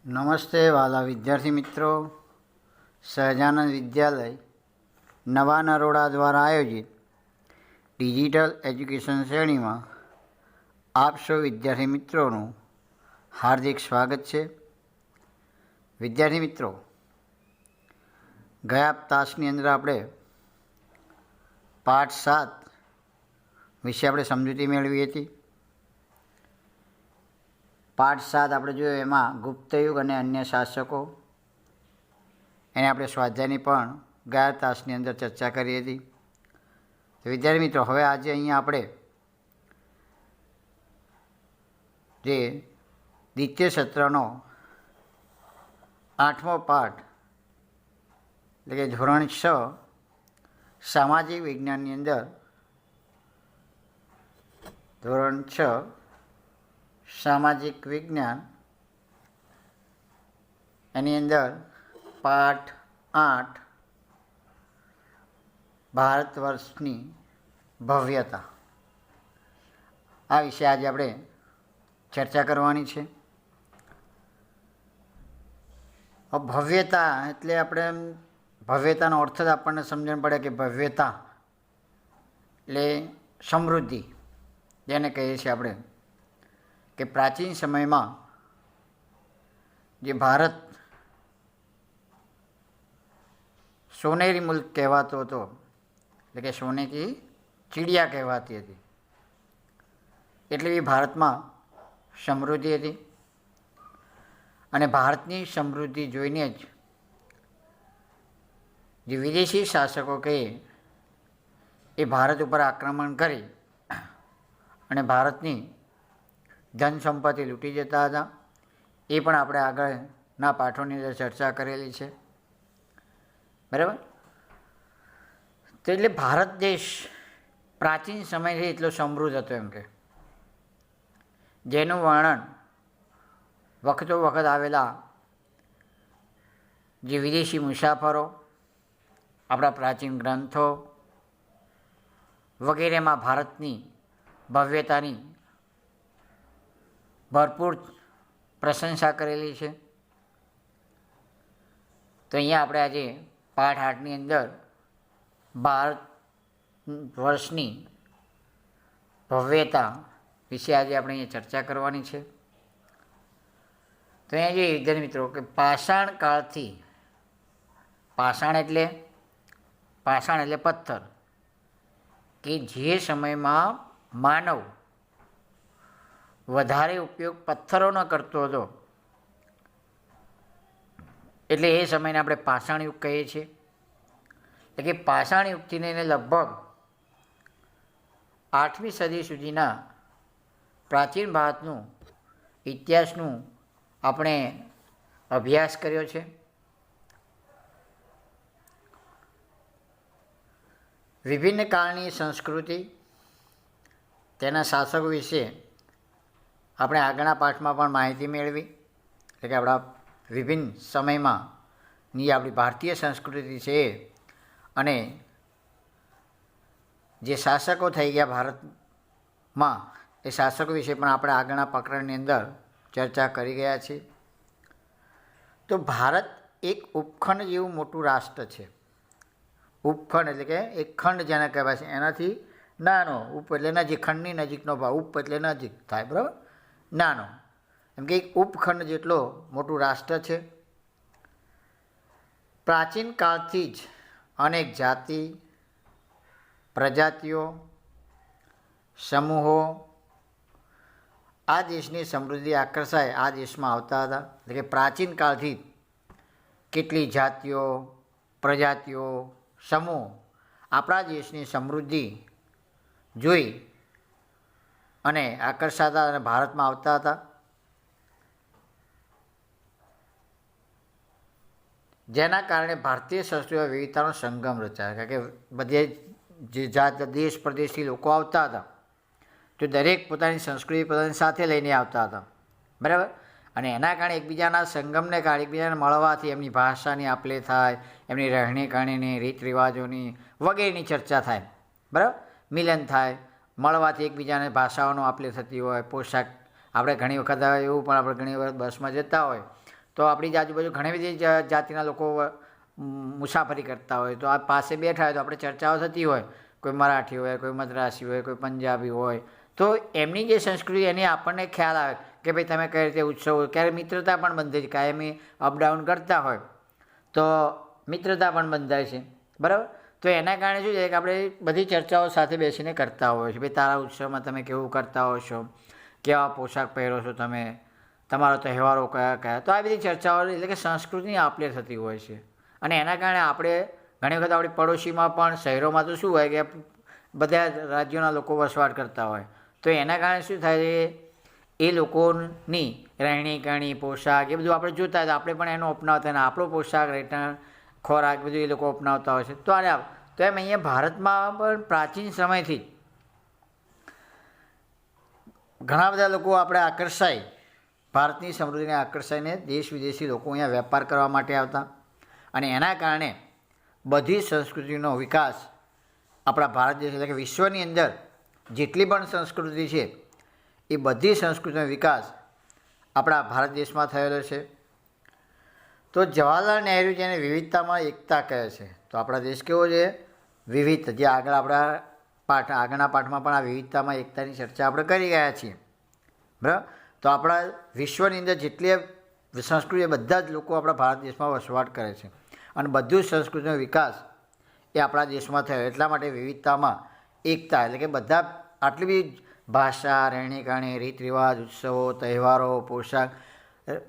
નમસ્તે વાલા વિદ્યાર્થી મિત્રો, સહજાનંદ વિદ્યાલય નવા નરોડા દ્વારા આયોજિત ડિજિટલ એજ્યુકેશન શ્રેણીમાં આપ સૌ વિદ્યાર્થી મિત્રોનું હાર્દિક સ્વાગત છે. વિદ્યાર્થી મિત્રો, ગયા તાસની અંદર આપણે પાઠ 7 વિશે આપણે સમજૂતી મેળવી હતી. પાઠ 7 આપણે જોયું, એમાં ગુપ્તયુગ અને અન્ય શાસકો, એને આપણે સ્વાધ્યાયની પણ ગયા તાસની અંદર ચર્ચા કરી હતી. તો વિદ્યાર્થી મિત્રો, હવે આજે અહીંયા આપણે જે દ્વિતીય સત્રનો 8મો પાઠ એટલે કે ધોરણ 6 સામાજિક વિજ્ઞાનની અંદર ધોરણ 6 સામાજિક વિજ્ઞાન એની અંદર પાઠ 8 ભારત વર્ષની ભવ્યતા, આ વિશે આજે આપણે ચર્ચા કરવાની છે. ભવ્યતા એટલે આપણે ભવ્યતાનો અર્થ જ આપણને સમજણ પડે કે ભવ્યતા એટલે સમૃદ્ધિ, જેને કહીએ છીએ આપણે કે પ્રાચીન સમયમાં જે ભારત સોનેરી મુલ્ક કહેવાતો હતો, એટલે કે સોને કી ચીડિયા કહેવાતી હતી, એટલે એ ભારતમાં સમૃદ્ધિ હતી. અને ભારતની સમૃદ્ધિ જોઈને જ જે વિદેશી શાસકો કહે એ ભારત ઉપર આક્રમણ કરી અને ભારતની ધન સંપત્તિ લૂંટી જતા હતા. એ પણ આપણે આગળના પાઠોની અંદર ચર્ચા કરેલી છે, બરાબર. તો એટલે ભારત દેશ પ્રાચીન સમયથી એટલો સમૃદ્ધ હતો એમ કે જેનું વર્ણન વખતો વખત આવેલા જે વિદેશી મુસાફરો, આપણા પ્રાચીન ગ્રંથો વગેરેમાં ભારતની ભવ્યતાની ભરપૂર પ્રશંસા કરેલી છે. તો અહીંયા આપણે આજે પાઠ 8ની અંદર ભારત વર્ષની ભવ્યતા વિશે આજે આપણે અહીંયા ચર્ચા કરવાની છે. તો અહીંયા જે વિદ્યાર્થી મિત્રો કે પાષાણ કાળથી, પાષાણ એટલે પથ્થર, કે જે સમયમાં માનવ વધારે ઉપયોગ પથ્થરોનો કરતો હતો, એટલે એ સમયને આપણે પાષાણ યુગ કહીએ છીએ. એટલે કે પાષાણ યુગથી લઈને લગભગ 8મી સદી સુધીના પ્રાચીન ભારતનું ઇતિહાસનું આપણે અભ્યાસ કર્યો છે. વિભિન્ન કાળની સંસ્કૃતિ, તેના શાસકો વિશે આપણે આગળના પાઠમાં પણ માહિતી મેળવી. એટલે કે આપણા વિભિન્ન સમયમાં ની આપણી ભારતીય સંસ્કૃતિ છે અને જે શાસકો થઈ ગયા ભારતમાં, એ શાસકો વિશે પણ આપણે આગળના પ્રકરણની અંદર ચર્ચા કરી ગયા છીએ. તો ભારત એક ઉપખંડ જેવું મોટું રાષ્ટ્ર છે. ઉપખંડ એટલે કે એક ખંડ જેને કહેવાય છે, એનાથી નાનો. ઉપ એટલે નજીક, ખંડની નજીકનો ભાગ, ઉપ એટલે નજીક થાય, બરાબર, નાનો. એમ કે એક ઉપખંડ જેટલો મોટું રાષ્ટ્ર છે. પ્રાચીન કાળથી જ અનેક જાતિ, પ્રજાતિઓ, સમૂહો આ દેશની સમૃદ્ધિ આકર્ષાય આ દેશમાં આવતા હતા. એટલે કે પ્રાચીન કાળથી કેટલી જાતિઓ, પ્રજાતિઓ, સમૂહ આપણા દેશની સમૃદ્ધિ જોઈ અને આકર્ષાતા અને ભારતમાં આવતા હતા. જેના કારણે ભારતીય સંસ્કૃતિમાં વિવિધતાનો સંગમ રચાયો. કારણ કે બધે જે જાત દેશ પ્રદેશથી લોકો આવતા હતા, તો દરેક પોતાની સંસ્કૃતિ પોતાની સાથે લઈને આવતા હતા, બરાબર. અને એના કારણે એકબીજાના સંગમને કારણે, એકબીજાને મળવાથી એમની ભાષાની આપલે થાય, એમની રહેણી કરણીની, રીત રિવાજોની વગેરેની ચર્ચા થાય, બરાબર, મિલન થાય. મળવાથી એકબીજાને ભાષાઓનો આપલે થતી હોય, પોશાક આપણે ઘણી વખત એવું પણ આપણે ઘણી વખત બસમાં જતા હોય તો આપણી આજુબાજુ ઘણી બધી જાતિના લોકો મુસાફરી કરતા હોય, તો આ પાસે બેઠા હોય તો આપણે ચર્ચાઓ થતી હોય, કોઈ મરાઠી હોય, કોઈ મદ્રાસી હોય, કોઈ પંજાબી હોય, તો એમની જે સંસ્કૃતિ એની આપણને ખ્યાલ આવે કે ભાઈ તમે કઈ રીતે ઉત્સવ, ક્યારે મિત્રતા પણ બંધાય છે, કાયમી અપડાઉન કરતા હોય તો મિત્રતા પણ બંધાય છે, બરાબર. તો એના કારણે શું છે કે આપણે બધી ચર્ચાઓ સાથે બેસીને કરતા હોય છે. ભાઈ તારા ઉત્સવમાં તમે કેવું કરતા હો છો, કેવા પોશાક પહેરો છો તમે, તમારો તહેવારો કયા કયા, તો આ બધી ચર્ચાઓ એટલે કે સંસ્કૃતિની આપ-લે થતી હોય છે. અને એના કારણે આપણે ઘણી વખત આપણી પડોશીમાં પણ, શહેરોમાં તો શું હોય કે બધા રાજ્યોના લોકો વસવાટ કરતા હોય, તો એના કારણે શું થાય છે, એ લોકોની રહેણી કરણી, પોશાક એ બધું આપણે જોતા હોય તો આપણે પણ એનો અપનાવતા, અને આપણો પોશાક, રહેઠાણ, ખોરાક બધું એ લોકો અપનાવતા હોય છે. તો એમ અહીંયા ભારતમાં પણ પ્રાચીન સમયથી ઘણા બધા લોકો આપણે આકર્ષાય, ભારતની સમૃદ્ધિને આકર્ષાઈને દેશ વિદેશી લોકો અહીંયા વેપાર કરવા માટે આવતા, અને એના કારણે બધી સંસ્કૃતિનો વિકાસ આપણા ભારત દેશ એટલે કે વિશ્વની અંદર જેટલી પણ સંસ્કૃતિ છે એ બધી સંસ્કૃતિનો વિકાસ આપણા ભારત દેશમાં થયેલો છે. તો જવાહરલાલ નહેરુ જેને વિવિધતામાં એકતા કહે છે, તો આપણા દેશ કેવો છે, વિવિધ. જે આગળના પાઠમાં પણ આ વિવિધતામાં એકતાની ચર્ચા આપણે કરી ગયા છીએ, બરાબર. તો આપણા વિશ્વની અંદર જેટલી સંસ્કૃતિ બધા જ લોકો આપણા ભારત દેશમાં વસવાટ કરે છે, અને બધું જ સંસ્કૃતિનો વિકાસ એ આપણા દેશમાં થયો. એટલા માટે વિવિધતામાં એકતા એટલે કે બધા આટલી બધી ભાષા, રહેણી કરણી, રીત રિવાજ, ઉત્સવો, તહેવારો, પોશાક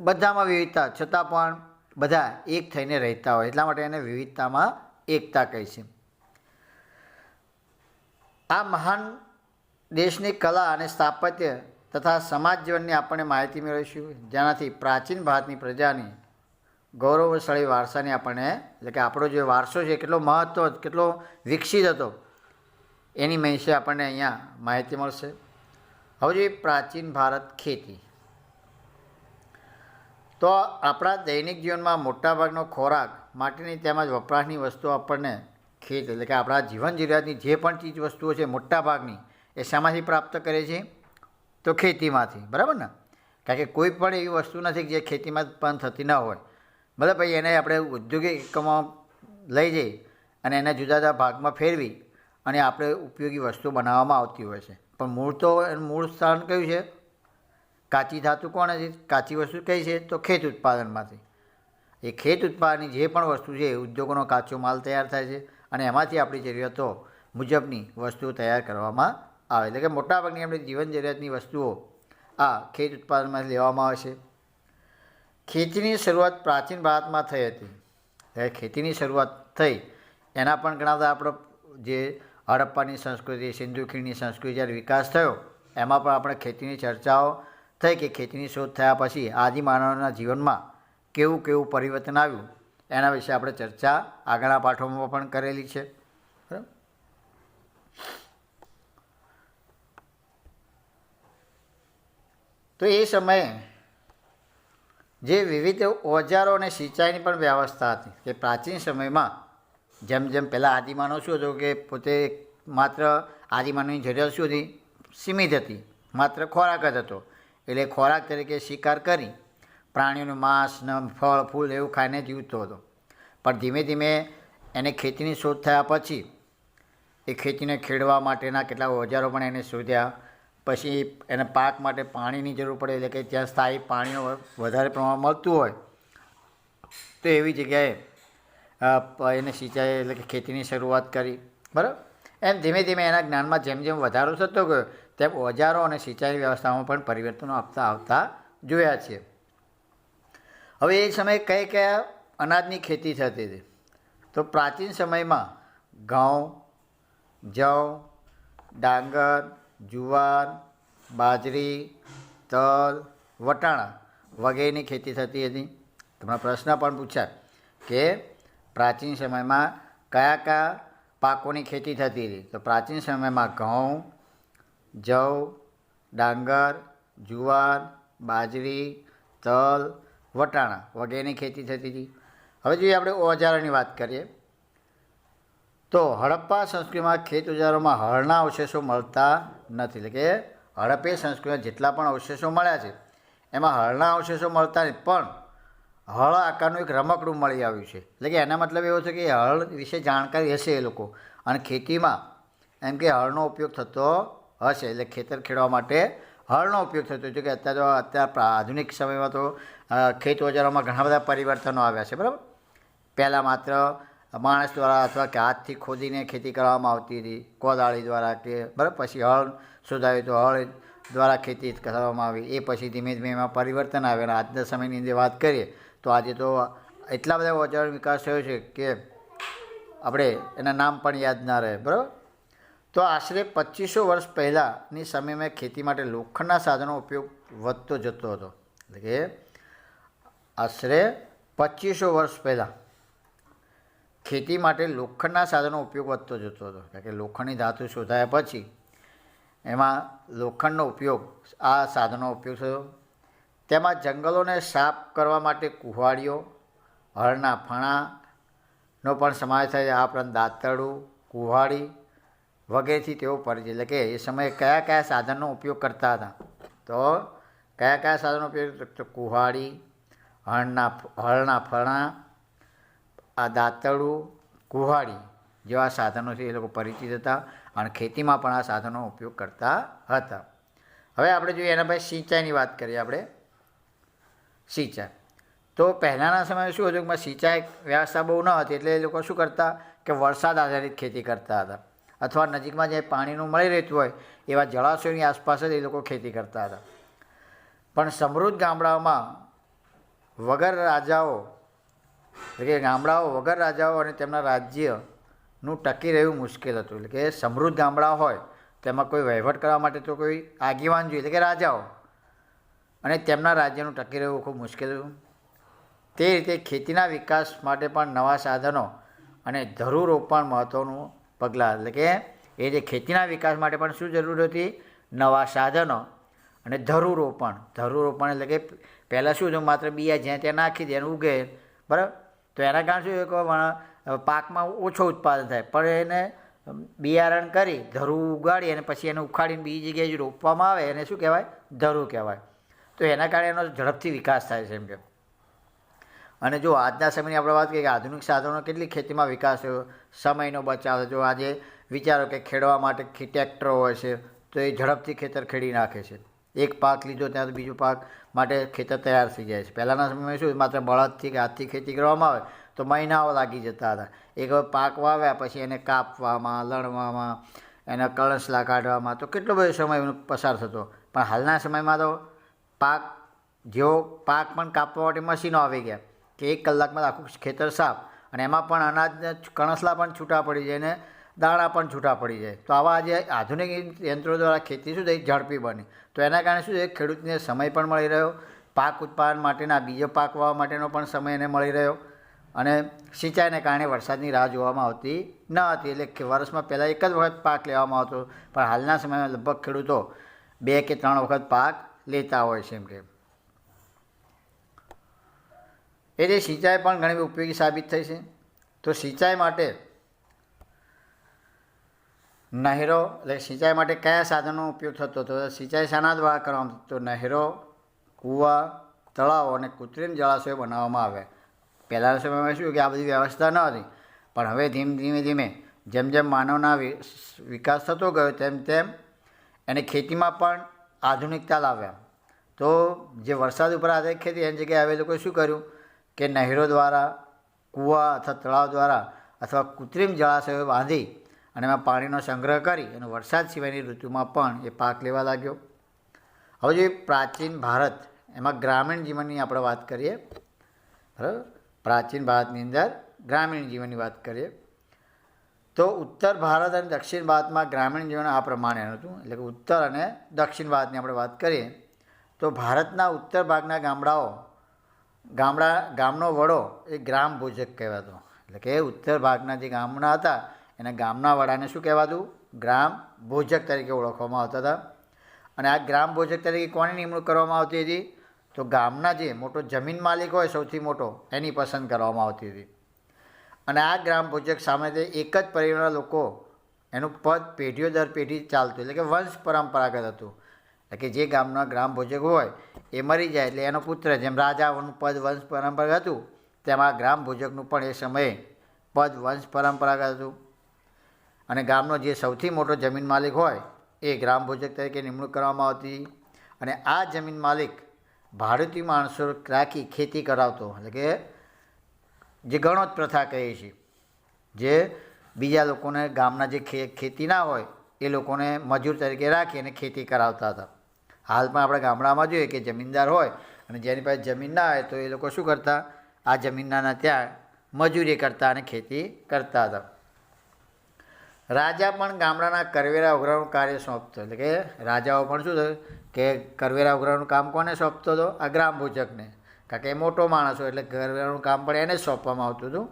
બધામાં વિવિધતા છતાં પણ બધા એક થઈને રહેતા હોય, એટલા માટે એને વિવિધતામાં એકતા કહી છે. આ મહાન દેશની કલા અને સ્થાપત્ય તથા સમાજ જીવનની આપણને માહિતી મેળવીશું, જેનાથી પ્રાચીન ભારતની પ્રજાની ગૌરવશાળી વારસાની આપણને એટલે કે આપણો જે વારસો છે કેટલો મહત્વ, કેટલો વિકસિત હતો એની વિશે આપણને અહીંયા માહિતી મળશે. હવે જે પ્રાચીન ભારત ખેતી, તો આપણા દૈનિક જીવનમાં મોટાભાગનો ખોરાક માટેની તેમજ વપરાશની વસ્તુઓ આપણને ખેત એટલે કે આપણા જીવન જરૂરિયાતની જે પણ ચીજ વસ્તુઓ છે મોટાભાગની એ શામાંથી પ્રાપ્ત કરે છે, તો ખેતીમાંથી, બરાબર ને. કારણ કે કોઈ પણ એવી વસ્તુ નથી જે ખેતીમાં પણ થતી ન હોય, બરાબર. પછી એને આપણે ઔદ્યોગિક એકમમાં લઈ જઈ અને એને જુદા જુદા ભાગમાં ફેરવી અને આપણે ઉપયોગી વસ્તુ બનાવવામાં આવતી હોય છે. પણ મૂળ તો એનું મૂળ સ્થાન કયું છે, કાચી ધાતુ કોણે છે, કાચી વસ્તુ કઈ છે, તો ખેત ઉત્પાદનમાંથી. એ ખેત ઉત્પાદનની જે પણ વસ્તુ છે ઉદ્યોગોનો કાચો માલ તૈયાર થાય છે, અને એમાંથી આપણી જરૂરિયાતો મુજબની વસ્તુઓ તૈયાર કરવામાં આવે. એટલે કે મોટાભાગની આપણી જીવન જરૂરિયાતની વસ્તુઓ આ ખેત ઉત્પાદનમાંથી લેવામાં આવે છે. ખેતીની શરૂઆત પ્રાચીન ભારતમાં થઈ હતી. ખેતીની શરૂઆત થઈ એના પણ ઘણા બધા આપણો જે હડપ્પાની સંસ્કૃતિ, સિંધુ ખીણની સંસ્કૃતિ જ્યારે વિકાસ થયો એમાં પણ આપણે ખેતીની ચર્ચાઓ થઈ કે ખેતીની શોધ થયા પછી આદિમાનવના જીવનમાં કેવું કેવું પરિવર્તન આવ્યું એના વિશે આપણે ચર્ચા આગળના પાઠોમાં પણ કરેલી છે, બરાબર. તો એ સમયે જે વિવિધ ઓજારો અને સિંચાઈની પણ વ્યવસ્થા હતી કે પ્રાચીન સમયમાં જેમ જેમ પહેલાં આદિમાનવ શું હતું કે પોતે માત્ર આદિમાનવની જરૂરિયાત શું હતી, સીમિત હતી, માત્ર ખોરાક જ હતો. એટલે ખોરાક તરીકે શિકાર કરી પ્રાણીઓનું માંસ ને ફળ ફૂલ એવું ખાઈને જીવતો હતો. પણ ધીમે ધીમે એને ખેતીની શોધ થયા પછી એ ખેતીને ખેડવા માટેના કેટલાક ઓજારો પણ એને શોધ્યા. પછી એને પાક માટે પાણીની જરૂર પડે, એટલે કે જ્યાં સ્થાયી પાણીનો વધારે પ્રમાણમાં મળતું હોય તો એવી જગ્યાએ એને સિંચાઈ એટલે કે ખેતીની શરૂઆત કરી, બરાબર. એમ ધીમે ધીમે એના જ્ઞાનમાં જેમ જેમ વધારો થતો ગયો તેમ ઓજારો અને સિંચાઈ વ્યવસ્થામાં પણ પરિવર્તનો આવતા જોયા છે. હવે એ સમયે કઈ કયા અનાજની ખેતી થતી હતી, તો પ્રાચીન સમયમાં ઘઉં, જવ, ડાંગર, જુવાર, બાજરી, તલ, વટાણા વગેરેની ખેતી થતી હતી. તમને પ્રશ્ન પણ પૂછાય કે પ્રાચીન સમયમાં કયા કયા પાકોની ખેતી થતી હતી, તો પ્રાચીન સમયમાં ઘઉં, જવ, ડાંગર, જુવાર, બાજરી, તલ, વટાણા વગેરેની ખેતી થતી હતી. હવે જોઈએ આપણે ઓજારોની વાત કરીએ તો હડપ્પા સંસ્કૃતિમાં ખેત ઓજારોમાં હળના અવશેષો મળતા નથી. એટલે કે હડપ્પી સંસ્કૃતિમાં જેટલા પણ અવશેષો મળ્યા છે એમાં હળના અવશેષો મળતા નથી, પણ હળ આકારનું એક રમકડું મળી આવ્યું છે. એટલે કે એના મતલબ એવો છે કે હળ વિશે જાણકારી હશે એ લોકો, અને ખેતીમાં એમ કે હળનો ઉપયોગ થતો હશે, એટલે ખેતર ખેડવા માટે હળનો ઉપયોગ થતો હોય છે. કે અત્યારે આધુનિક સમયમાં તો ખેત ઓજારોમાં ઘણા બધા પરિવર્તનો આવ્યા છે, બરાબર. પહેલાં માત્ર માણસ દ્વારા અથવા કે હાથથી ખોદીને ખેતી કરવામાં આવતી હતી, કોદાળી દ્વારા કે બરાબર. પછી હળ શોધાયું તો હળ દ્વારા ખેતી કરવામાં આવી. એ પછી ધીમે ધીમે એમાં પરિવર્તન આવ્યું. અને આજના સમયની અંદર વાત કરીએ તો આજે તો એટલા બધા ઓજારોનો વિકાસ થયો છે કે આપણે એના નામ પણ યાદ ના રહે, બરાબર. તો આશરે 2500 વર્ષ પહેલાંની સમયમાં ખેતી માટે લોખંડના સાધનો ઉપયોગ વધતો જતો હતો. એટલે કે આશરે 2500 વર્ષ પહેલાં ખેતી માટે લોખંડના સાધનો ઉપયોગ વધતો જતો હતો. કારણ કે લોખંડની ધાતુ શોધાયા પછી એમાં લોખંડનો ઉપયોગ, આ સાધનો ઉપયોગ થયો. તેમાં જંગલોને સાફ કરવા માટે કુહાડીઓ, હળના ફણાનો પણ સમાવેશ થાય છે. આ ઉપરાંત દાંતરડું, કુહાડી વગેરેથી તેઓ પરિચિત. એટલે કે એ સમયે કયા કયા સાધનનો ઉપયોગ કરતા હતા, તો કયા કયા સાધનનો ઉપયોગ, તો કુહાડી, હળના ફણા, આ દાંતરડું, કુહાડી જેવા સાધનોથી એ લોકો પરિચિત હતા, અને ખેતીમાં પણ આ સાધનોનો ઉપયોગ કરતા હતા. હવે આપણે જોઈએ એના પછી સિંચાઈની વાત કરીએ. આપણે સિંચાઈ તો પહેલાંના સમયમાં શું હતું કે સિંચાઈ વ્યવસ્થા બહુ ન હતી, એટલે એ લોકો શું કરતા કે વરસાદ આધારિત ખેતી કરતા હતા, અથવા નજીકમાં જે પાણીનું મળી રહેતું હોય એવા જળાશયોની આસપાસ જ એ લોકો ખેતી કરતા હતા. પણ સમૃદ્ધ ગામડાઓમાં વગર રાજાઓ, એટલે કે ગામડાઓ વગર રાજાઓ અને તેમના રાજ્યનું ટકી રહેવું મુશ્કેલ હતું. એટલે કે સમૃદ્ધ ગામડા હોય તેમાં કોઈ વહીવટ કરવા માટે તો કોઈ આગેવાન જોઈએ, એટલે કે રાજાઓ, અને તેમના રાજ્યનું ટકી રહેવું ખૂબ મુશ્કેલ હતું. તે રીતે ખેતીના વિકાસ માટે પણ નવા સાધનો અને ધરુરોપણ મહત્ત્વનું પગલાં. એટલે કે એ જે ખેતીના વિકાસ માટે પણ શું જરૂર હતી, નવા સાધનો અને ધરુરોપણ. ધરુરોપણ એટલે કે પહેલાં શું હતું, માત્ર બિયા જ્યાં ત્યાં નાખી દે અને ઉગે, બરાબર. તો એના કારણે શું કે પાકમાં ઓછો ઉત્પાદન થાય, પણ એને બિયારણ કરી ધરું ઉગાડી અને પછી એને ઉખાડીને બીજી જગ્યાએ રોપવામાં આવે એને શું કહેવાય, ધરું કહેવાય. તો એના કારણે એનો ઝડપથી વિકાસ થાય છે એમ કે. અને જો આજના સમયની આપણે વાત કરીએ કે આધુનિક સાધનો કેટલી ખેતીમાં વિકાસ થયો, સમયનો બચાવ. જો આજે વિચારો કે ખેડવા માટે ટ્રેક્ટરો હોય છે તો એ ઝડપથી ખેતર ખેડી નાખે છે. એક પાક લીધો ત્યાં તો બીજો પાક માટે ખેતર તૈયાર થઈ જાય છે. પહેલાંના સમયમાં શું માત્ર બળદથી કે હાથથી ખેતી કરવામાં આવે તો મહિનાઓ લાગી જતા હતા. એક પાક વાવ્યા પછી એને કાપવામાં, લણવામાં, એના કળસલા કાઢવામાં તો કેટલો બધો સમય પસાર થતો. પણ હાલના સમયમાં તો પાક પણ કાપવા માટે મશીનો આવી ગયા કે 1 કલાકમાં આખું ખેતર સાફ, અને એમાં પણ અનાજના કણસલા પણ છૂટા પડી જાય ને દાણા પણ છૂટા પડી જાય. તો આવા જે આધુનિક યંત્રો દ્વારા ખેતી શું થઈ ઝડપી બની. તો એના કારણે શું છે, ખેડૂતને સમય પણ મળી રહ્યો, પાક ઉત્પાદન માટેના બીજો પાક વાવવા માટેનો પણ સમય એને મળી રહ્યો, અને સિંચાઈને કારણે વરસાદની રાહ જોવામાં આવતી ન હતી. એટલે કે વર્ષમાં પહેલાં એક જ વખત પાક લેવામાં આવતો, પણ હાલના સમયમાં લગભગ ખેડૂતો 2 કે 3 વખત પાક લેતા હોય છે એમ કે. એ જે સિંચાઈ પણ ઘણી ઉપયોગી સાબિત થઈ છે. તો સિંચાઈ માટે નહેરો, એટલે સિંચાઈ માટે કયા સાધનોનો ઉપયોગ થતો હતો, સિંચાઈ શાના દ્વારા કરવામાં આવતો, તો નહેરો, કૂવા, તળાવો અને કૃત્રિમ જળાશયો બનાવવામાં આવ્યા. પહેલાંના સમયમાં શું કે આ બધી વ્યવસ્થા ન હતી, પણ હવે ધીમે ધીમે જેમ જેમ માનવના વિકાસ થતો ગયો તેમ તેમ એને ખેતીમાં પણ આધુનિકતા લાવ્યા. તો જે વરસાદ ઉપર આધારિત ખેતી એની જગ્યાએ હવે લોકોએ શું કર્યું કે નહેરો દ્વારા, કૂવા અથવા તળાવ દ્વારા અથવા કૃત્રિમ જળાશયો બાંધી અને એમાં પાણીનો સંગ્રહ કરી અને વરસાદ સિવાયની ઋતુમાં પણ એ પાક લેવા લાગ્યો. હવે જે પ્રાચીન ભારત, એમાં ગ્રામીણ જીવનની આપણે વાત કરીએ, બરાબર. પ્રાચીન ભારતની અંદર ગ્રામીણ જીવનની વાત કરીએ તો ઉત્તર ભારત અને દક્ષિણ ભારતમાં ગ્રામીણ જીવન આ પ્રમાણે હતું. એટલે કે ઉત્તર અને દક્ષિણ ભારતની આપણે વાત કરીએ તો ભારતના ઉત્તર ભાગના ગામનો વડો એ ગ્રામ ભોજક કહેવાતો. એટલે કે ઉત્તર ભાગના જે ગામડા હતા એના ગામના વડાને શું કહેવાતું, ગ્રામ ભોજક તરીકે ઓળખવામાં આવતા હતા. અને આ ગ્રામ ભોજક તરીકે કોની નિમણૂક કરવામાં આવતી હતી, તો ગામના જે મોટો જમીન માલિક હોય સૌથી મોટો એની પસંદ કરવામાં આવતી હતી. અને આ ગ્રામ ભોજક સામે એક જ પરિવારના લોકો એનું પદ પેઢીઓ દર પેઢી ચાલતું, એટલે કે વંશ પરંપરાગત હતું. એટલે કે જે ગામના ગ્રામ ભોજક હોય એ મરી જાય એટલે એનો પુત્ર, જેમ રાજાઓનું પદ વંશ પરંપરા હતું તેમાં ગ્રામ ભોજકનું પણ એ સમયે પદ વંશ પરંપરાગત હતું. અને ગામનો જે સૌથી મોટો જમીન માલિક હોય એ ગ્રામ ભોજક તરીકે નિમણૂક કરવામાં આવતી. અને આ જમીન માલિક ભાડુતી માણસો રાખી ખેતી કરાવતો, એટલે કે જે ગણોત પ્રથા કહીએ છીએ, જે બીજા લોકોને ગામના જે ખેતી ના હોય એ લોકોને મજૂર તરીકે રાખી અને ખેતી કરાવતા હતા. હાલ પણ આપણે ગામડામાં જોઈએ કે જમીનદાર હોય અને જેની પાસે જમીન ના હોય તો એ લોકો શું કરતા, આ જમીનના ત્યાં મજૂરી કરતા અને ખેતી કરતા હતા. રાજા પણ ગામડાના કરવેરા ઉઘરાનું કાર્ય સોંપતો, એટલે કે રાજાઓ પણ શું થયું કે કરવેરા ઉઘરાનું કામ કોને સોંપતો હતો, આ ગ્રામ ભોજકને, કારણ કે એ મોટો માણસ હોય એટલે કરવેરાનું કામ પણ એને જ સોંપવામાં આવતું હતું.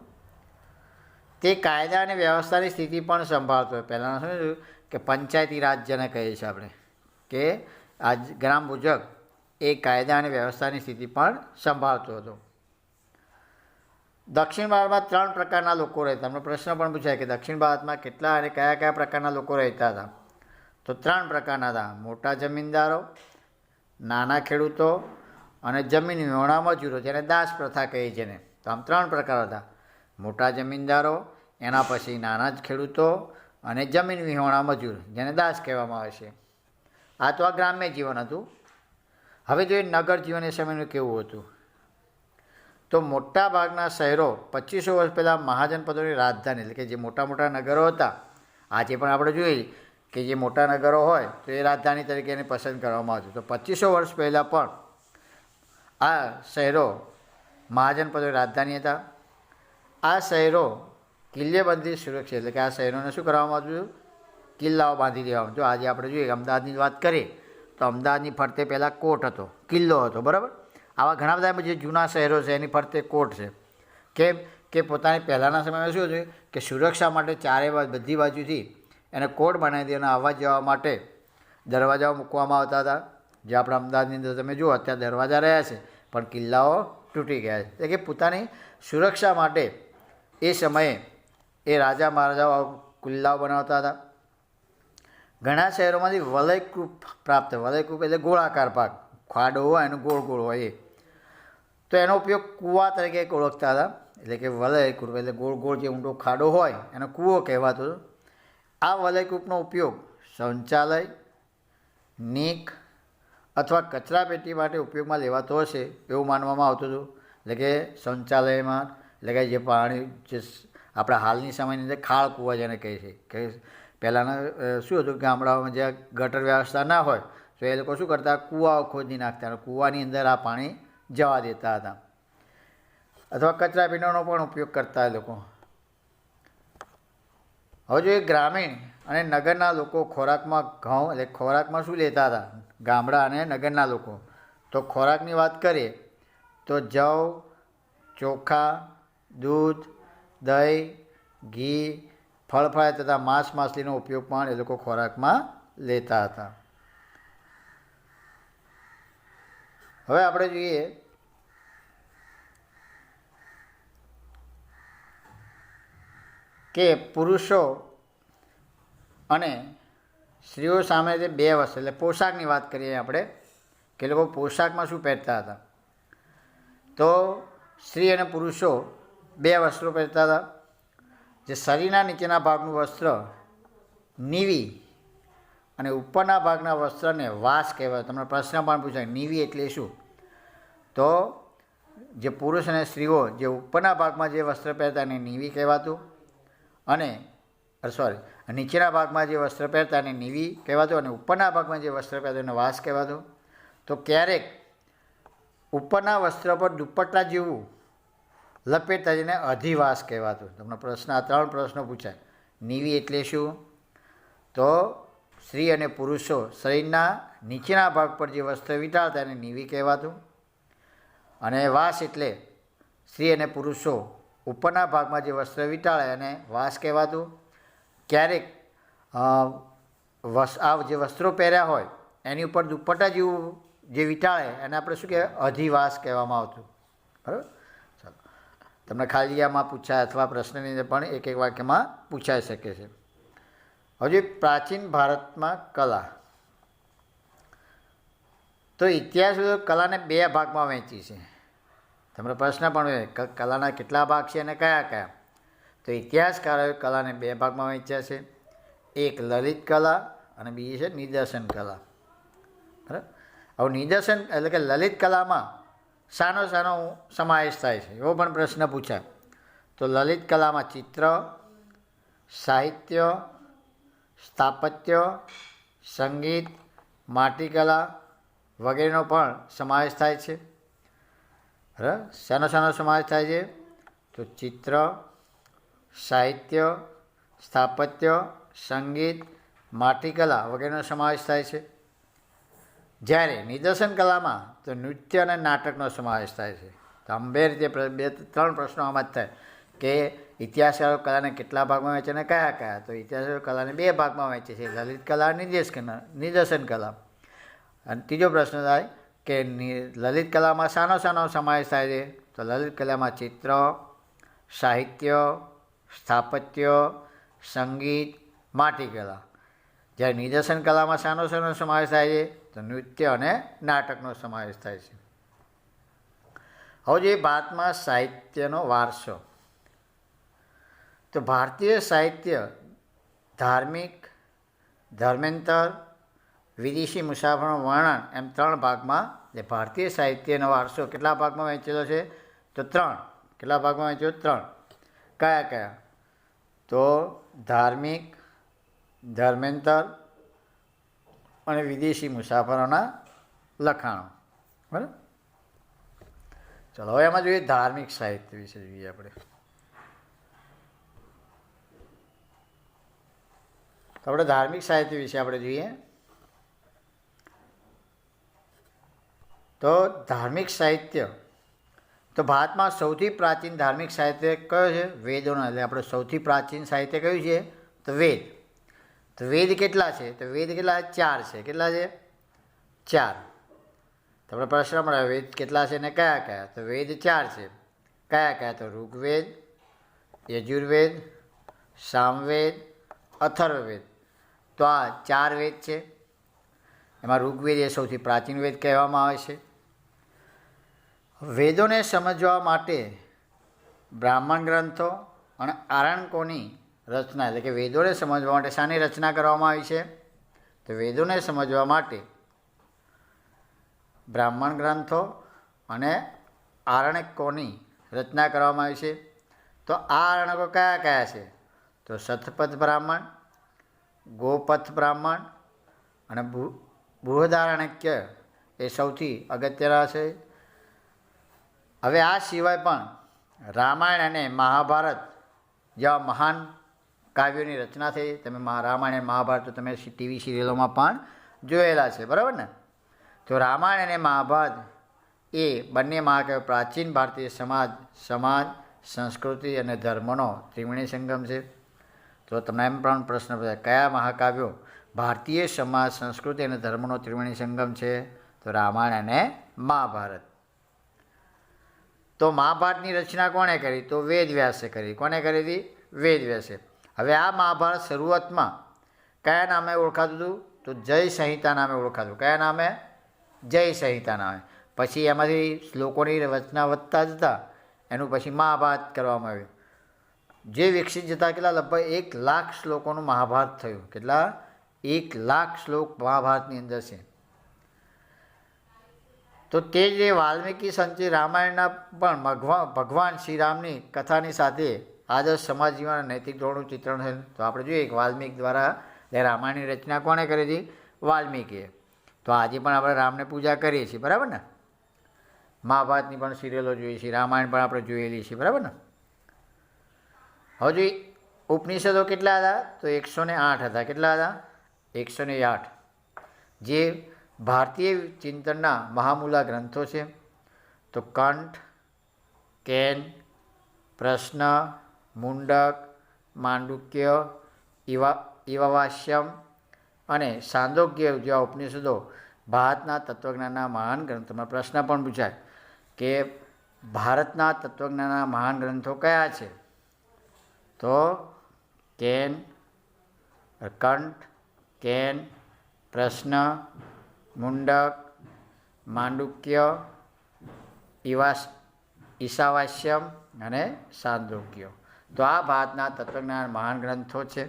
તે કાયદા અને વ્યવસ્થાની સ્થિતિ પણ સંભાળતો હોય. પહેલાં શું થયું કે પંચાયતી રાજ જેને કહીએ છીએ આપણે, કે આ ગ્રામ ભોજક એ કાયદા અને વ્યવસ્થાની સ્થિતિ પણ સંભાળતો હતો. દક્ષિણ ભારતમાં 3 પ્રકારના લોકો રહેતા. તમને પ્રશ્ન પણ પૂછાય કે દક્ષિણ ભારતમાં કેટલા અને કયા કયા પ્રકારના લોકો રહેતા હતા. તો 3 પ્રકારના હતા. મોટા જમીનદારો, નાના ખેડૂતો અને જમીન વિહોણા મજૂરો, જેને દાસ પ્રથા કહી છે. તો આમ 3 પ્રકાર હતા. મોટા જમીનદારો, એના પછી નાના ખેડૂતો અને જમીન વિહોણા મજૂર, જેને દાસ કહેવામાં આવે છે. આ તો આ ગ્રામ્ય જીવન હતું. હવે જોઈએ નગર જીવન એ સમયનું કેવું હતું. તો મોટા ભાગના શહેરો 2500 વર્ષ પહેલાં મહાજનપદોની રાજધાની, એટલે કે જે મોટા મોટા નગરો હતા, આજે પણ આપણે જોઈએ કે જે મોટા નગરો હોય તો એ રાજધાની તરીકે એને પસંદ કરવામાં આવતું. તો 2500 વર્ષ પહેલાં પણ આ શહેરો મહાજનપદોની રાજધાની હતા. આ શહેરો કિલ્લેબંધી સુરક્ષિત, એટલે કે આ શહેરોને શું કરવામાં આવતું હતું, કિલ્લાઓ બાંધી દેવામાં. જો આજે આપણે જોઈએ અમદાવાદની વાત કરીએ તો અમદાવાદની ફરતે પહેલાં કોટ હતો, કિલ્લો હતો, બરાબર. આવા ઘણા બધા જે જૂના શહેરો છે એની ફરતે કોટ છે. કેમ કે પોતાની પહેલાંના સમયમાં શું હતું કે સુરક્ષા માટે ચારે બધી બાજુથી એને કોટ બનાવી દે અને આવવા જવા માટે દરવાજાઓ મૂકવામાં આવતા હતા. જે આપણા અમદાવાદની અંદર તમે જુઓ અત્યારે દરવાજા રહ્યા છે પણ કિલ્લાઓ તૂટી ગયા છે. એટલે કે પોતાની સુરક્ષા માટે એ સમયે એ રાજા મહારાજાઓ કિલ્લાઓ બનાવતા હતા. ઘણા શહેરોમાંથી વલયકૃપ પ્રાપ્ત, વલયકૃપ એટલે ગોળાકાર ભાગ, ખાડો હોય એનો ગોળ ગોળ હોય એ, તો એનો ઉપયોગ કૂવા તરીકે ઓળખતા હતા. એટલે કે વલયકૃપ એટલે ગોળ ગોળ જે ઊંડો ખાડો હોય એનો કૂવો કહેવાતો હતો. આ વલયકૃપનો ઉપયોગ શૌચાલય, નીક અથવા કચરાપેટી માટે ઉપયોગમાં લેવાતો હશે એવું માનવામાં આવતું હતું. એટલે કે શૌચાલયમાં, એટલે કે જે પાણી જે આપણા હાલની સમયની અંદર ખાળ કૂવા જેને કહે છે, કે પહેલાંના શું હતું ગામડાઓમાં જ્યાં ગટર વ્યવસ્થા ના હોય તો એ લોકો શું કરતા, કૂવાઓ ખોદી નાખતા અને કૂવાની અંદર આ પાણી જવા દેતા હતા. અથવા કચરાપેટીનો પણ ઉપયોગ કરતા એ લોકો. હવે જો એ ગ્રામીણ અને નગરના લોકો ખોરાકમાં ઘઉં, એટલે ખોરાકમાં શું લેતા હતા ગામડા અને નગરના લોકો, તો ખોરાકની વાત કરીએ તો જવ, ચોખા, દૂધ, દહીં, ઘી, ફળફળાદી તથા માંસ માછલીનો ઉપયોગ પણ એ લોકો ખોરાકમાં લેતા હતા. હવે આપણે જોઈએ કે પુરુષો અને સ્ત્રીઓ સામે જે 2 વસ્ત્ર, એટલે પોશાકની વાત કરીએ આપણે કે લોકો પોશાકમાં શું પહેરતા હતા. તો સ્ત્રી અને પુરુષો 2 વસ્ત્રો પહેરતા હતા. જે શરીરના નીચેના ભાગનું વસ્ત્ર નીવી અને ઉપરના ભાગના વસ્ત્રને વાસ કહેવાય. તમને પ્રશ્ન પણ પૂછાય નીવી એટલે શું, તો જે પુરુષ અને સ્ત્રીઓ જે ઉપરના ભાગમાં જે વસ્ત્ર પહેરતા એને નીવી કહેવાતું, અને નીચેના ભાગમાં જે વસ્ત્ર પહેરતા એને નીવી કહેવાતું, અને ઉપરના ભાગમાં જે વસ્ત્ર પહેરતા એને વાસ કહેવાતું. તો ક્યારેક ઉપરના વસ્ત્ર પર દુપટ્ટા જેવું લપેટતા જેને અધિવાસ કહેવાતું. તમને પ્રશ્ન, આ 3 પ્રશ્નો પૂછાય. નીવી એટલે શું, તો સ્ત્રી અને પુરુષો શરીરના નીચેના ભાગ પર જે વસ્ત્ર વીંટાળતા એને નીવી કહેવાતું, અને વાસ એટલે સ્ત્રી અને પુરુષો ઉપરના ભાગમાં જે વસ્ત્ર વીંટાળે એને વાસ કહેવાતું. ક્યારેક આ જે વસ્ત્રો પહેર્યા હોય એની ઉપર દુપટ્ટા જેવું જે વીંટાળે એને આપણે શું કહેવાય, અધિવાસ કહેવામાં આવતું. બરાબર. ચાલો, તમને ખાલી જગ્યામાં પૂછાય અથવા પ્રશ્નની અંદર પણ એક વાક્યમાં પૂછાઈ શકે છે. હજી પ્રાચીન ભારતમાં કલા. તો ઇતિહાસ કલાને બે ભાગમાં વહેંચી છે. તમારો પ્રશ્ન પણ હોય કલાના કેટલા ભાગ છે અને કયા કયા? તો ઇતિહાસકારોએ કલાને બે ભાગમાં વહેંચ્યા છે. એક લલિત કલા અને બીજી છે નિદર્શન કલા. બરાબર. હવે નિદર્શન એટલે કે લલિત કલામાં શાનો સમાવેશ થાય છે એવો પણ પ્રશ્ન પૂછાય. તો લલિત કલામાં ચિત્ર, સાહિત્ય, સ્થાપત્ય, સંગીત, માટીકલા વગેરેનો પણ સમાવેશ થાય છે. બરાબર. શાનો સમાવેશ થાય છે? તો ચિત્ર, સાહિત્ય, સ્થાપત્ય, સંગીત, માટીકલા વગેરેનો સમાવેશ થાય છે. જ્યારે નિદર્શન કલામાં તો નૃત્ય અને નાટકનો સમાવેશ થાય છે. તો આમ બે રીતે ત્રણ પ્રશ્નો આમાં જ થાય કે ઇતિહાસકારો કલાને કેટલા ભાગમાં વહેંચે અને કયા કયા? તો ઇતિહાસકારો કલાને બે ભાગમાં વહેંચે છે, લલિત કલા અને નિદર્શન કલા. અને ત્રીજો પ્રશ્ન થાય કે લલિત કલામાં શાનો સમાવેશ થાય છે? તો લલિત કલામાં ચિત્ર, સાહિત્ય, સ્થાપત્ય, સંગીત, માટીકલા. જ્યારે નિદર્શન કલામાં શાનો સમાવેશ થાય છે? તો નૃત્ય અને નાટકનો સમાવેશ થાય છે. હવે જે ભારતમાં સાહિત્યનો વારસો, તો ભારતીય સાહિત્ય ધાર્મિક, ધર્માંતર, વિદેશી મુસાફરોનું વર્ણન એમ ત્રણ ભાગમાં જે ભારતીય સાહિત્યનો વારસો કેટલા ભાગમાં વહેંચેલો છે? તો ત્રણ. કેટલા ભાગમાં વહેંચેલો? ત્રણ. કયા કયા? તો ધાર્મિક, ધર્માંતર અને વિદેશી મુસાફરોના લખાણો. બરાબર. ચલો હવે એમાં જોઈએ ધાર્મિક સાહિત્ય વિશે જોઈએ આપણે. તો આપણે ધાર્મિક સાહિત્ય વિશે આપણે જોઈએ. તો ધાર્મિક સાહિત્ય, તો ભારતમાં સૌથી પ્રાચીન ધાર્મિક સાહિત્ય કયો છે? વેદોનો. એટલે આપણે સૌથી પ્રાચીન સાહિત્ય કયું છે? તો વેદ. તો વેદ કેટલા છે? તો વેદ કેટલા? 4 છે. કેટલા છે? 4. તો આપણે પ્રશ્ન મળે વેદ કેટલા છે ને કયા કયા? તો વેદ 4 છે. કયા કયા? તો ઋગ્વેદ, યજુર્વેદ, સામવેદ, અથર્વવેદ. તો આ 4 વેદ છે. એમાં ઋગ્વેદ એ સૌથી પ્રાચીન વેદ કહેવામાં આવે છે. વેદોને સમજવા માટે બ્રાહ્મણ ગ્રંથો અને આરણ્યકોની રચના, એટલે કે વેદોને સમજવા માટે શાની રચના કરવામાં આવી છે? તો વેદોને સમજવા માટે બ્રાહ્મણ ગ્રંથો અને આરણ્યકોની રચના કરવામાં આવી છે. તો આ આરણ્યકો કયા કયા છે? તો શતપથ બ્રાહ્મણ, ગોપથ બ્રાહ્મણ અને બૃહદારણ્યક એ સૌથી અગત્યના છે. હવે આ સિવાય પણ રામાયણ અને મહાભારત જેવા મહાન કાવ્યોની રચના થઈ. તમે રામાયણ અને મહાભારત તો તમે ટીવી સિરિયલોમાં પણ જોયેલા છે. બરાબર ને? તો રામાયણ અને મહાભારત એ બંને મહાકાવ્યો પ્રાચીન ભારતીય સમાજ, સંસ્કૃતિ અને ધર્મનો ત્રિવેણી સંગમ છે. તો તમને એમ પણ પ્રશ્ન પૂછાય કયા મહાકાવ્યો ભારતીય સમાજ, સંસ્કૃતિ અને ધર્મનો ત્રિવેણી સંગમ છે? તો રામાયણ અને મહાભારત. તો મહાભારતની રચના કોણે કરી? તો વેદવ્યાસે કરી. કોને કરી હતી? વેદવ્યાસે. હવે આ મહાભારત શરૂઆતમાં કયા નામે ઓળખાતું હતું? તો જય સંહિતા નામે ઓળખાતું. કયા નામે? જય સંહિતા નામે. પછી એમાંથી શ્લોકોની રચના વધતા જતા એનું પછી મહાભારત કરવામાં આવ્યું. જે વિકસિત જતા કેટલા? લગભગ 1 લાખ શ્લોકોનું મહાભારત થયું. કેટલા? 1 લાખ શ્લોક મહાભારતની અંદર છે. તો તે જે વાલ્મીકી સંચિત રામાયણના પણ ભગવાન શ્રીરામની કથાની સાથે આદર્શ સમાજ જીવન અને નૈતિક ધોરણનું ચિત્રણ થયું. તો આપણે જોઈએ કે વાલ્મીકી દ્વારા રામાયણની રચના કોણે કરી હતી? વાલ્મીકીએ. તો આજે પણ આપણે રામને પૂજા કરીએ છીએ. બરાબર ને? મહાભારતની પણ સિરિયલો જોઈએ છીએ, રામાયણ પણ આપણે જોયેલી છીએ. બરાબર ને? હવે જોઈએ ઉપનિષદો કેટલા હતા? તો 108 હતા. કેટલા હતા? 108. જે ભારતીય ચિંતનના મહામૂલા ગ્રંથો છે. તો કંઠ, કેન, પ્રશ્ન, મુંડક, માંડુક્ય, ઈવાવાસ્યમ અને સાંદોગ્ય જેવા ઉપનિષદો ભારતના તત્વજ્ઞાનના મહાન ગ્રંથોમાં. પ્રશ્ન પણ પૂછાય કે ભારતના તત્વજ્ઞાનના મહાન ગ્રંથો કયા છે? તો કંઠ, પ્રશ્ન, મુંડક, માંડુક્ય, ઈવાવાસ્યમ અને સાંદોગ્ય જેવા ઉપનિષદો ભારતના તત્વજ્ઞાનના મહાન ગ્રંથોમાં પ્રશ્ન પણ પૂછાય કે ભારતના તત્વજ્ઞાનના મહાન ગ્રંથો કયા છે? તો કંઠ, કેન, પ્રશ્ન, મુંડક, માંડુક્ય, ઈશાવાસ્યમ અને સાંદોગ્ય. તો આ ભારતના તત્વજ્ઞાન મહાન ગ્રંથો છે.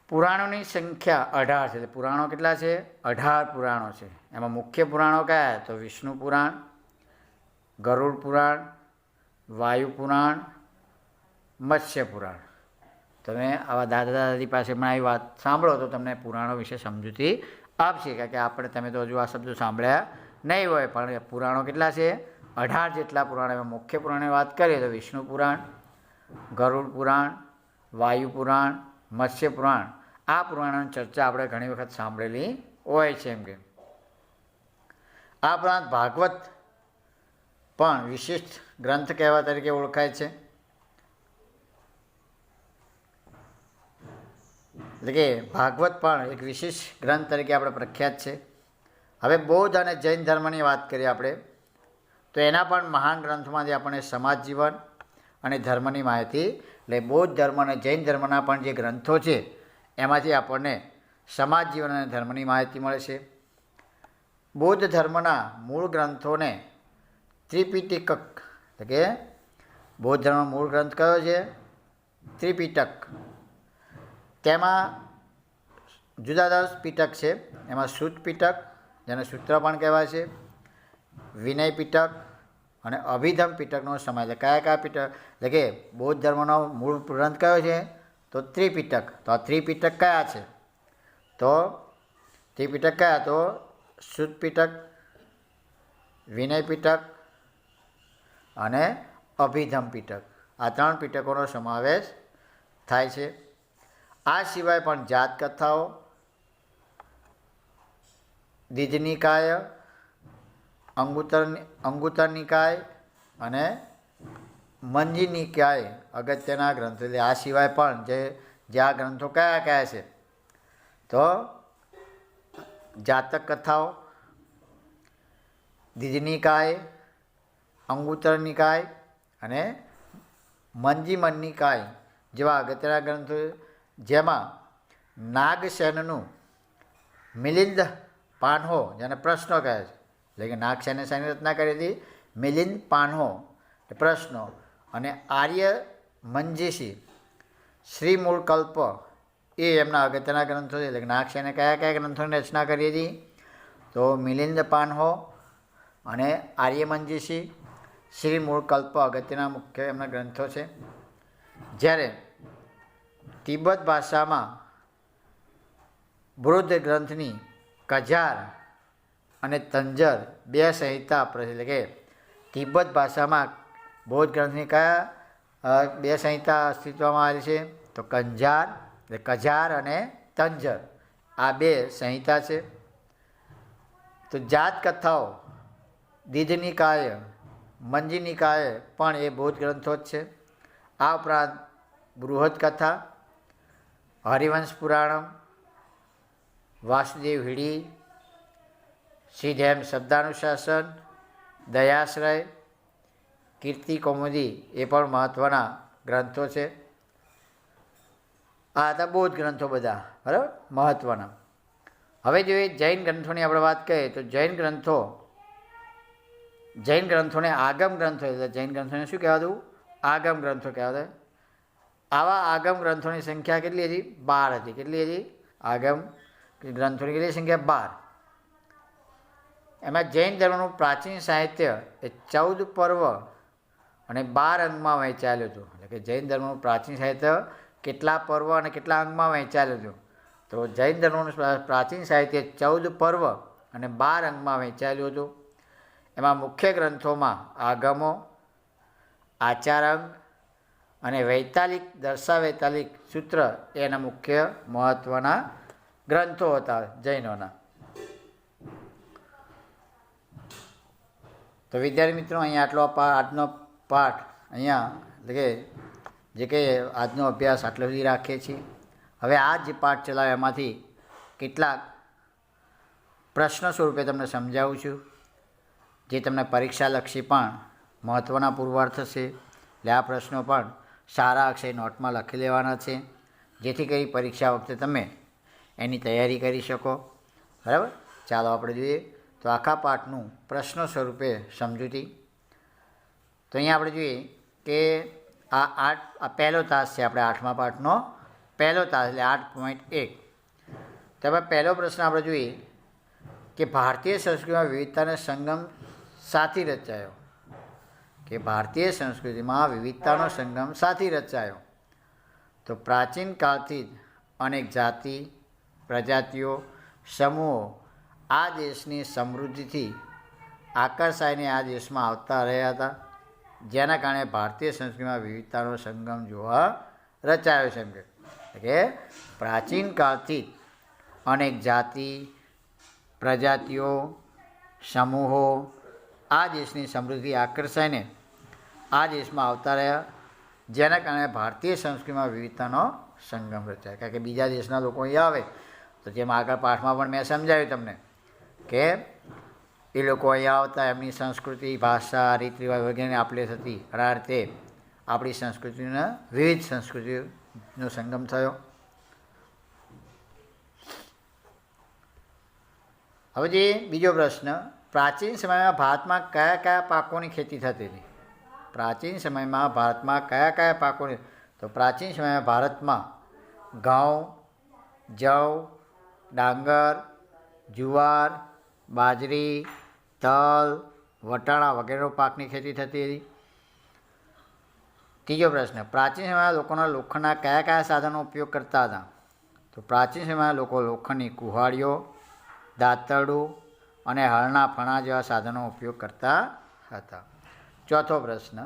પુરાણોની સંખ્યા 18 છે. એટલે પુરાણો કેટલા છે? 18 પુરાણો છે. એમાં મુખ્ય પુરાણો કયા? તો વિષ્ણુ પુરાણ, ગરુડ પુરાણ, વાયુ પુરાણ, મત્સ્ય પુરાણ. તમે આવા દાદા દાદી પાસે પણ આવી વાત સાંભળો તો તમને પુરાણો વિશે સમજૂતી આપશે. કારણ કે આપણે તમે તો હજુ આ શબ્દો સાંભળ્યા નહીં હોય, પણ પુરાણો કેટલા છે? 18 જેટલા પુરાણ. એમાં મુખ્ય પુરાણની વાત કરીએ તો વિષ્ણુ પુરાણ, ગરુડ પુરાણ, વાયુ પુરાણ, મત્સ્ય પુરાણ. આ પુરાણોની ચર્ચા આપણે ઘણી વખત સાંભળેલી હોય છે. એમ કે આ ઉપરાંત ભાગવત પણ વિશિષ્ટ ગ્રંથ કહેવા તરીકે ઓળખાય છે. એટલે કે ભાગવત પણ એક વિશિષ્ટ ગ્રંથ તરીકે આપણે પ્રખ્યાત છે. હવે બૌદ્ધ અને જૈન ધર્મની વાત કરીએ આપણે તો એના પણ મહાન ગ્રંથોમાંથી આપણને સમાજ જીવન અને ધર્મની માહિતી, એટલે બૌદ્ધ ધર્મ અને જૈન ધર્મના પણ જે ગ્રંથો છે એમાંથી આપણને સમાજ જીવન અને ધર્મની માહિતી મળે છે. બૌદ્ધ ધર્મના મૂળ ગ્રંથોને ત્રિપિટક, એટલે કે બૌદ્ધ ધર્મનો મૂળ ગ્રંથ કયો છે? ત્રિપિટક. તેમાં જુદા 10 પિટક છે. એમાં સૂત પિટક, જેને સૂત્ર પણ કહેવાય છે, વિનય પિટક અને અભિધમ પિટકનો સમાવેશ. કયા કયા પિટક? એટલે કે બૌદ્ધ ધર્મનો મૂળ ગ્રંથ કયો છે? તો ત્રિપિટક. તો આ ત્રિપિટક કયા છે? તો ત્રિપિટક કયા? તો સૂત પિટક, વિનય પિટક અને અભિધમ પિટક. આ 3 પિટકોનો સમાવેશ થાય છે. આ સિવાય પણ જાતકથાઓ, દીધનિકાય, અંગુત્તર નિકાય અને મંજી નિકાય અગત્યના ગ્રંથો. એટલે આ સિવાય પણ જે આ ગ્રંથો કયા કયા છે? તો જાતક કથાઓ, દીધનિકાય, અંગુત્તર નિકાય અને મંજીમન નિકાય જેવા અગત્યના ગ્રંથો, જેમાં નાગસેનનું મિલિંદ પાન્હો, જેને પ્રશ્નો કહે છે, એટલે કે નાગસેને શેની રચના કરી હતી? મિલિંદ પાન્હો, પ્રશ્નો. અને આર્ય મંજીષી શ્રીમૂળકલ્પ એ એમના અગત્યના ગ્રંથો છે. એટલે કે નાગસેને કયા કયા ગ્રંથોની રચના કરી હતી? તો મિલિંદ પાન્હો અને આર્ય મંજીષી શ્રીમૂળકલ્પ અગત્યના મુખ્ય એમના ગ્રંથો છે. જ્યારે તિબ્બત ભાષામાં બૃહદ ગ્રંથની કજાર અને તંજર 2 સંહિતા, એટલે કે તિબ્બત ભાષામાં બૌદ્ધ ગ્રંથની કયા 2 સંહિતા અસ્તિત્વમાં આવેલી છે? તો કજાર અને તંજર, આ 2 સંહિતા છે. તો જાત કથાઓ, દીધનિકાય, મંજી નિકાય પણ એ બૌદ્ધ ગ્રંથો જ છે. આ ઉપરાંત બૃહદ કથા, હરિવંશ પુરાણમ, વાસુદેવ હિડી, શ્રીધેમ શબ્દાનુશાસન, દયાશ્રય, કીર્તિ કૌમુદી એ પણ મહત્ત્વના ગ્રંથો છે. આ હતા બૌદ્ધ ગ્રંથો બધા, બરાબર, મહત્ત્વના. હવે જોઈએ જૈન ગ્રંથોની આપણે વાત કરીએ તો જૈન ગ્રંથોને આગમ ગ્રંથો, એટલે જૈન ગ્રંથોને શું કહેવાતું? આગમ ગ્રંથો કહેવાતા. આવા આગમ ગ્રંથોની સંખ્યા કેટલી હતી? 12 હતી. કેટલી હતી? આગમ ગ્રંથોની કેટલી સંખ્યા? 12. એમાં જૈન ધર્મનું પ્રાચીન સાહિત્ય એ 14 પર્વ અને 12 અંગમાં વહેંચાયેલું હતું. એટલે કે જૈન ધર્મનું પ્રાચીન સાહિત્ય કેટલા પર્વ અને કેટલા અંગમાં વહેંચાયેલું હતું? તો જૈન ધર્મનું પ્રાચીન સાહિત્ય 14 પર્વ અને 12 અંગમાં વહેંચાયેલું હતું. એમાં મુખ્ય ગ્રંથોમાં આગમો, આચારાંગ અને વૈતાલિક, દર્શાવૈતાલિક સૂત્ર એના મુખ્ય મહત્ત્વના ગ્રંથો હતા જૈનોના. તો વિદ્યાર્થી મિત્રો, અહીંયા આજનો પાઠ અહીંયા, એટલે કે જે કંઈ આજનો અભ્યાસ આટલો સુધી રાખીએ છીએ. હવે આ જે પાઠ ચલાવે એમાંથી કેટલાક પ્રશ્ન સ્વરૂપે તમને સમજાવું છું, જે તમને પરીક્ષાલક્ષી પણ મહત્ત્વના પુરવાર થશે. એટલે આ પ્રશ્નો પણ સારા અક્ષરે નોટમાં લખી લેવાના છે, જેથી કરી પરીક્ષા વખતે તમે એની તૈયારી કરી શકો. બરાબર, ચાલો આપણે જોઈએ તો આખા પાઠનું પ્રશ્નો સ્વરૂપે સમજૂતી. તો અહીંયા આપણે જોઈએ કે આ પહેલો તાસ છે, આપણે 8મા પાઠનો પહેલો તાસ એટલે 8.1. તો હવે પહેલો પ્રશ્ન આપણે જોઈએ કે ભારતીય સંસ્કૃતિમાં વિવિધતાનો સંગમ સાથી રચાયો. કે ભારતીય સંસ્કૃતિમાં વિવિધતાનો સંગમ સાથી રચાયો. તો પ્રાચીન કાળથી જ અનેક જાતિ, પ્રજાતિઓ, સમૂહો આ દેશની સમૃદ્ધિથી આકર્ષાઈને આ દેશમાં આવતા રહ્યા હતા, જેના કારણે ભારતીય સંસ્કૃતિમાં વિવિધતાનો સંગમ જોવા રચાયો છે. એમ કે પ્રાચીન કાળથી અનેક જાતિ, પ્રજાતિઓ, સમૂહો આ દેશની સમૃદ્ધિ આકર્ષાઈને આ દેશમાં આવતા રહ્યા, જેના કારણે ભારતીય સંસ્કૃતિમાં વિવિધતાનો સંગમ રચાય. કારણ કે બીજા દેશના લોકો અહીં આવે તો જેમ આગળ પાઠમાં પણ મેં સમજાવ્યું તમને કે એ લોકો અહીંયા આવતા, એમની સંસ્કૃતિ, ભાષા, રીત રિવાજ વગેરેને આપલે થતી, અને આ રીતે આપણી સંસ્કૃતિના વિવિધ સંસ્કૃતિનો સંગમ થયો. હવે જે બીજો પ્રશ્ન, પ્રાચીન સમયમાં ભારતમાં કયા કયા પાકોની ખેતી થતી હતી? પ્રાચીન સમયમાં ભારતમાં કયા કયા પાકોની? તો પ્રાચીન સમયમાં ભારતમાં ઘઉં, જવ, ડાંગર, જુવાર, બાજરી, તલ, વટાણા વગેરે પાકની ખેતી થતી હતી. ત્રીજો પ્રશ્ન, પ્રાચીન સમયમાં લોકોના લોખંડના કયા કયા સાધનો ઉપયોગ કરતા હતા? તો પ્રાચીન સમયમાં લોકો લોખંડની કુહાડીઓ, દાંતરડું અને હળના ફણા જેવા સાધનો ઉપયોગ કરતા હતા. ચોથો પ્રશ્ન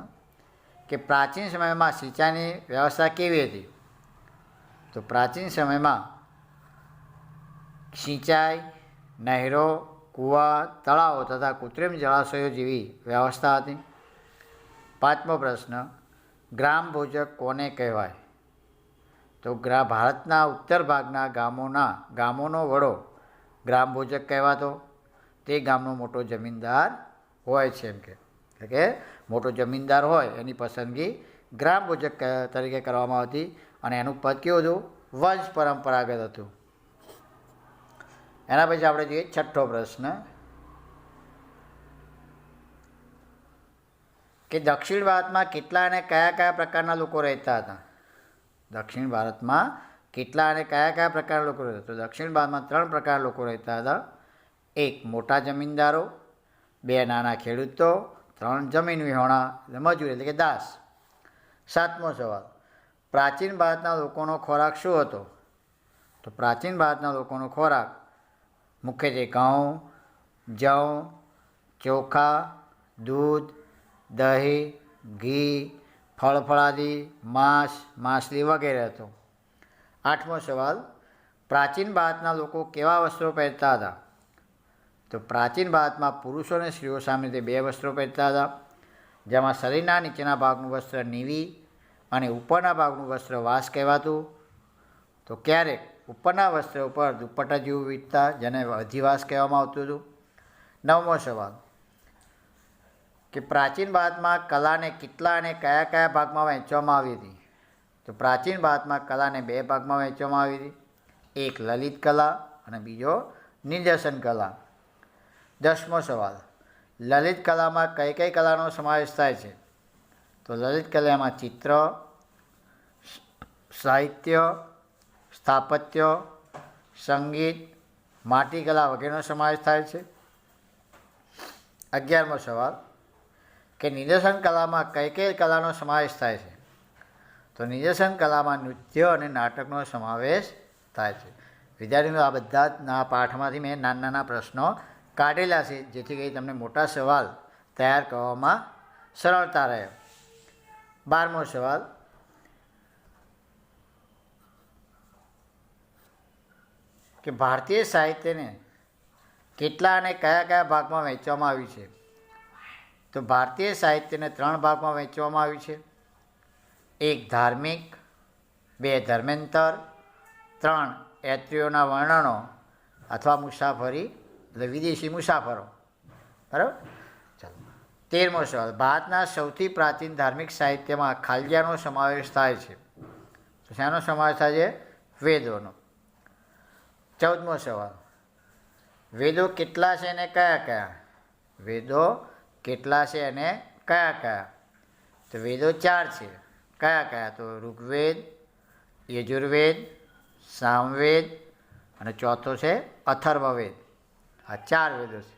કે પ્રાચીન સમયમાં સિંચાઈની વ્યવસ્થા કેવી હતી? તો પ્રાચીન સમયમાં સિંચાઈ, નહેરો, કૂવા, તળાવો તથા કૃત્રિમ જળાશયો જેવી વ્યવસ્થા હતી. પાંચમો પ્રશ્ન, ગ્રામભોજક કોને કહેવાય? તો ભારતના ઉત્તર ભાગના ગામોનો વડો ગ્રામભોજક કહેવાતો. તે ગામનો મોટો જમીનદાર હોય છે. એમ કે મોટો જમીનદાર હોય એની પસંદગી ગ્રામભોજક તરીકે કરવામાં આવતી, અને એનું પદ કેવું હતું? વંશ પરંપરાગત હતું. એના પછી આપણે જોઈએ છઠ્ઠો પ્રશ્ન કે દક્ષિણ ભારતમાં કેટલા અને કયા કયા પ્રકારના લોકો રહેતા હતા? દક્ષિણ ભારતમાં કેટલા અને કયા કયા પ્રકારના લોકો રહેતા? તો દક્ષિણ ભારતમાં 3 પ્રકારના લોકો રહેતા હતા. 1 મોટા જમીનદારો, 2 નાના ખેડૂતો, 3 જમીન વિહોણા મજૂર એટલે કે દાસ. 7મો સવાલ, પ્રાચીન ભારતના લોકોનો ખોરાક શું હતો? તો પ્રાચીન ભારતના લોકોનો ખોરાક મુખ્યત્વે ઘઉં, જવ, ચોખા, દૂધ, દહીં, ઘી, ફળફળાદી, માંસ, માછલી વગેરે હતો. 8મો સવાલ, પ્રાચીન ભારતના લોકો કેવા વસ્ત્રો પહેરતા હતા? તો પ્રાચીન ભારતમાં પુરુષો અને સ્ત્રીઓ સામે 2 વસ્ત્રો પહેરતા હતા, જેમાં શરીરના નીચેના ભાગનું વસ્ત્ર નીવી અને ઉપરના ભાગનું વસ્ત્ર વાસ કહેવાતું. તો ક્યારેક ઉપરના વસ્ત્ર ઉપર દુપટ્ટા જેવું વીંટતા, જેને અધિવાસ કહેવામાં આવતું હતું. 9મો સવાલ કે પ્રાચીન ભારતમાં કલાને કેટલા અને કયા કયા ભાગમાં વહેંચવામાં આવી હતી? તો પ્રાચીન ભારતમાં કલાને 2 ભાગમાં વહેંચવામાં આવી હતી. એક લલિત કલા અને બીજો નિદર્શન કલા. 10મો સવાલ, લલિત કલામાં કઈ કઈ કલાનો સમાવેશ થાય છે? તો લલિત કલામાં ચિત્ર, સાહિત્ય, સ્થાપત્ય, સંગીત, માટીકલા વગેરેનો સમાવેશ થાય છે. 11મો સવાલ કે નિદર્શન કલામાં કઈ કઈ કલાનો સમાવેશ થાય છે? તો નિદર્શન કલામાં નૃત્ય અને નાટકનો સમાવેશ થાય છે. વિદ્યાર્થીઓ, આ બધા જ પાઠમાંથી મેં નાના નાના પ્રશ્નો કાઢેલા છે, જેથી કરી તમને મોટા સવાલ તૈયાર કરવામાં સરળતા રહે. 12મો સવાલ કે ભારતીય સાહિત્યને કેટલા અને કયા કયા ભાગમાં વહેંચવામાં આવ્યું છે? તો ભારતીય સાહિત્યને 3 ભાગમાં વહેંચવામાં આવ્યું છે. 1 ધાર્મિક, 2 ધર્માંતર, 3 યાત્રીઓના વર્ણનો અથવા મુસાફરી એટલે વિદેશી મુસાફરો. બરાબર. ચાલો 13મો સવાલ, ભારતના સૌથી પ્રાચીન ધાર્મિક સાહિત્યમાં ખાલજીયાનો સમાવેશ થાય છે. તો શાનો સમાવેશ થાય છે? વેદોનો. 14મો સવાલ વેદો કેટલા છે અને કયા કયા? વેદો કેટલા છે અને કયા કયા? તો વેદો 4 છે. કયા કયા? તો ઋગ્વેદ, યજુર્વેદ, સામવેદ અને ચોથો છે અથર્વવેદ. આ 4 વેદો છે.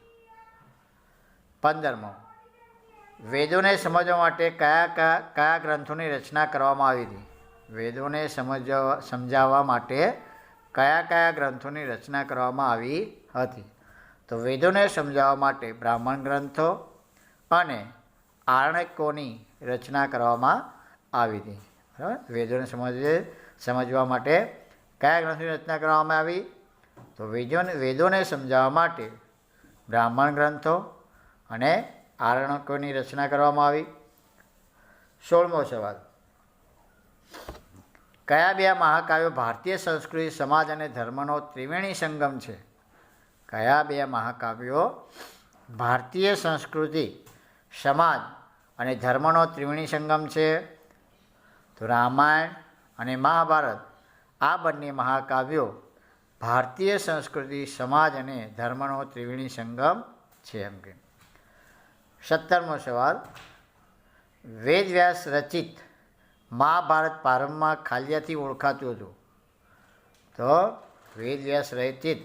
15મો, વેદોને સમજવા માટે કયા ગ્રંથોની રચના કરવામાં આવી હતી? વેદોને સમજાવવા માટે કયા ગ્રંથોની રચના કરવામાં આવી હતી? તો વેદોને સમજાવવા માટે બ્રાહ્મણ ગ્રંથો અને આરણ્યકોની રચના કરવામાં આવી હતી. બરાબર. વેદોને સમજવા માટે કયા ગ્રંથોની રચના કરવામાં આવી? તો વેદોને સમજાવવા માટે બ્રાહ્મણ ગ્રંથો અને આરણ્યકોની રચના કરવામાં આવી. 16મો સવાલ, કયા 2 મહાકાવ્યો ભારતીય સંસ્કૃતિ, સમાજ અને ધર્મનો ત્રિવેણી સંગમ છે? કયા 2 મહાકાવ્યો ભારતીય સંસ્કૃતિ, સમાજ અને ધર્મનો ત્રિવેણી સંગમ છે? તો રામાયણ અને મહાભારત. આ બંને મહાકાવ્યો ભારતીય સંસ્કૃતિ, સમાજ અને ધર્મનો ત્રિવેણી સંગમ છે એમ કે. 17મો સવાલ, વેદવ્યાસ રચિત મહાભારત પ્રારંભમાં ખાલિયાથી ઓળખાતું હતું? તો વેદવ્યાસ રચિત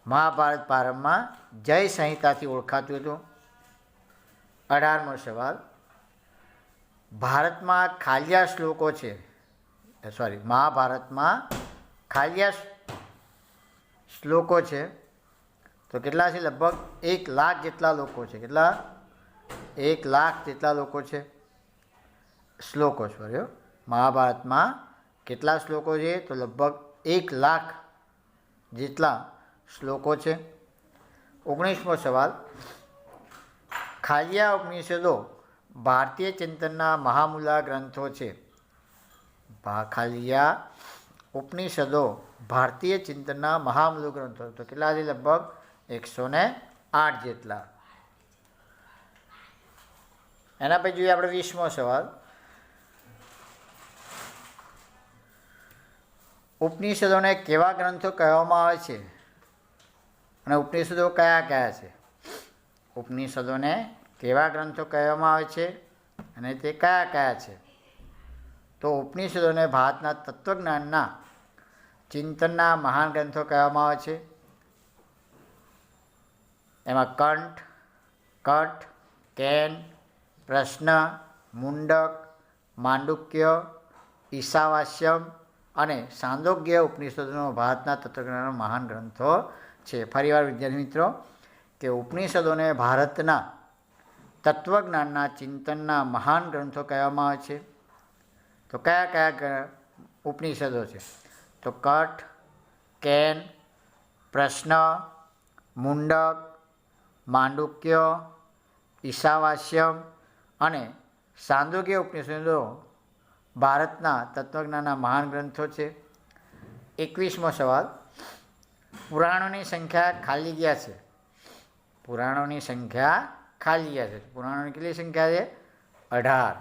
મહાભારત પ્રારંભમાં જય સંહિતાથી ઓળખાતું હતું. 18મો સવાલ, ભારતમાં ખાલિયા શ્લોકો છે, મહાભારતમાં ખાલિયા શ્લોકો છે તો કેટલા છે? લગભગ 1 લાખ જેટલા લોકો છે. કેટલા? 1 લાખ જેટલા લોકો છે. શ્લોકો મહાભારતમાં કેટલા શ્લોકો છે? તો લગભગ 1 લાખ જેટલા શ્લોકો છે. 19મો સવાલ, ખાલિયા ઉપનિષદો ભારતીય ચિંતનના મહામૂલા ગ્રંથો છે. ખાલિયા ઉપનિષદો ભારતીય ચિંતનના મહામૂલા ગ્રંથો તો કેટલા છે? લગભગ 108 જેટલા. એના પછી જોઈએ આપણે 20મો સવાલ, ઉપનિષદોને કેવા ગ્રંથો કહેવામાં આવે છે અને ઉપનિષદો કયા કયા છે? ઉપનિષદોને કેવા ગ્રંથો કહેવામાં આવે છે અને તે કયા કયા છે? તો ઉપનિષદોને ભારતના તત્વજ્ઞાનના ચિંતનના મહાન ગ્રંથો કહેવામાં આવે છે. એમાં કટ, કેન, પ્રશ્ન, મુંડક, માંડુક્ય, ઈશાવાસ્યમ અને છાંદોગ્ય ઉપનિષદોનો ભારતના તત્વજ્ઞાનના મહાન ગ્રંથો છે. ફરીવાર વિદ્યાર્થી મિત્રો, કે ઉપનિષદોને ભારતના તત્વજ્ઞાનના ચિંતનના મહાન ગ્રંથો કહેવામાં આવે છે. તો કયા ઉપનિષદો છે? તો કટ, કેન, પ્રશ્ન, મુંડક, માંડુક્ય, ઈશાવાસ્યમ અને છાંદોગ્ય ઉપનિષદો ભારતના તત્વજ્ઞાનના મહાન ગ્રંથો છે. 21મો સવાલ, પુરાણોની સંખ્યા ખાલી ગયા છે? પુરાણોની સંખ્યા ખાલી ગયા છે. પુરાણોની કેટલી સંખ્યા છે? 18.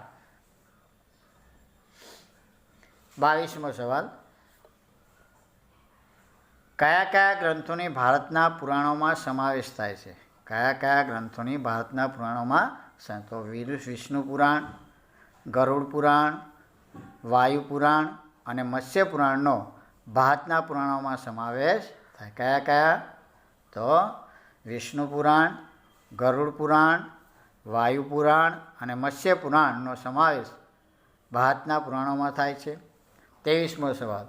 22મો સવાલ, કયા ગ્રંથોની ભારતના પુરાણોમાં સમાવેશ થાય છે? કયા ગ્રંથોની ભારતના પુરાણોમાં? તો વિષ્ણુ પુરાણ, ગરુડ પુરાણ, વાયુ પુરાણ અને મત્સ્ય પુરાણનો ભારતના પુરાણોમાં સમાવેશ થાય. કયા? તો વિષ્ણુ પુરાણ, ગરુડ પુરાણ, વાયુ પુરાણ અને મત્સ્ય પુરાણનો સમાવેશ ભારતના પુરાણોમાં થાય છે. 23મો સવાલ,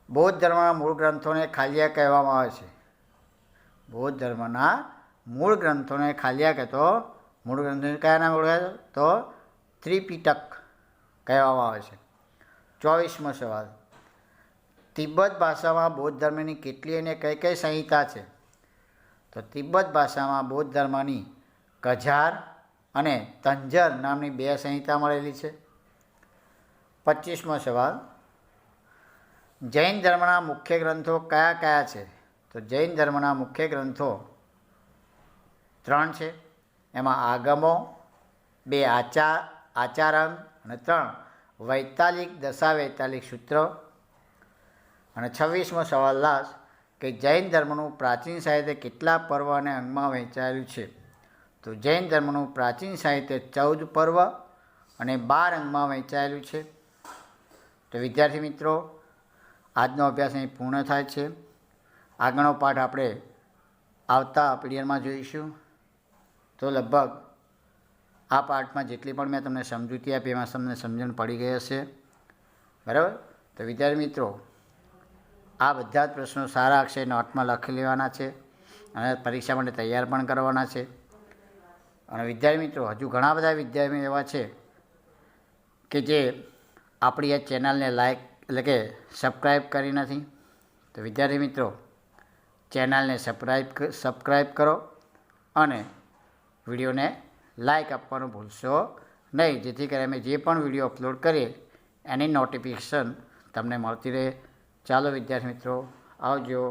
બૌદ્ધ ધર્મના મૂળ ગ્રંથોને ખાલિયા કહેવામાં આવે છે? બૌદ્ધ ધર્મના મૂળ ગ્રંથોને ખાલિયા કહેતો મૂળ ગ્રંથોને કયા નામ ઓળખાય? તો ત્રિપિટક કહેવામાં આવે છે. 24મો સવાલ, તિબ્બત ભાષામાં બૌદ્ધ ધર્મની કેટલી અને કઈ સંહિતા છે? તો તિબ્બત ભાષામાં બૌદ્ધ ધર્મની કઝાર અને તંજર નામની 2 સંહિતા મળેલી છે. 25મો સવાલ, જૈન ધર્મના મુખ્ય ગ્રંથો કયા છે? તો જૈન ધર્મના મુખ્ય ગ્રંથો 3 છે. એમાં આગમો, 2 આચારંગ અને 3 વૈતાલિક દશાવૈતાલિક સૂત્રો. અને 26મો સવાલ લાસ્ટ, કે જૈન ધર્મનું પ્રાચીન સાહિત્ય કેટલા પર્વ અને અંગમાં વહેંચાયેલું છે? તો જૈન ધર્મનું પ્રાચીન સાહિત્ય 14 પર્વ અને 12 અંગમાં વહેંચાયેલું છે. તો વિદ્યાર્થી મિત્રો, આજનો અભ્યાસ અહીં પૂર્ણ થાય છે. આગળનો પાઠ આપણે આવતા પીરિયડમાં જોઈશું. તો લગભગ આ પાઠમાં જેટલી પણ મેં તમને સમજૂતી આપી એમાં તમને સમજણ પડી ગઈ હશે, બરાબર? તો વિદ્યાર્થી મિત્રો, આ બધા જ પ્રશ્નો સારા અક્ષરે નોટમાં લખી લેવાના છે અને પરીક્ષા માટે તૈયાર પણ કરવાના છે. અને વિદ્યાર્થી મિત્રો, હજુ ઘણા બધા વિદ્યાર્થીઓ એવા છે કે જે આપણી આ ચેનલને લાઈક એટલે કે સબસ્ક્રાઈબ કરી નથી. તો વિદ્યાર્થી મિત્રો, ચેનલને સબસ્ક્રાઈબ કરો અને વિડીયોને લાઈક આપવાનું ભૂલશો નહીં, જેથી કરીને અમે જે પણ વિડીયો અપલોડ કરીએ એની નોટિફિકેશન તમને મળતી રહે. ચાલો વિદ્યાર્થી મિત્રો, આવજો.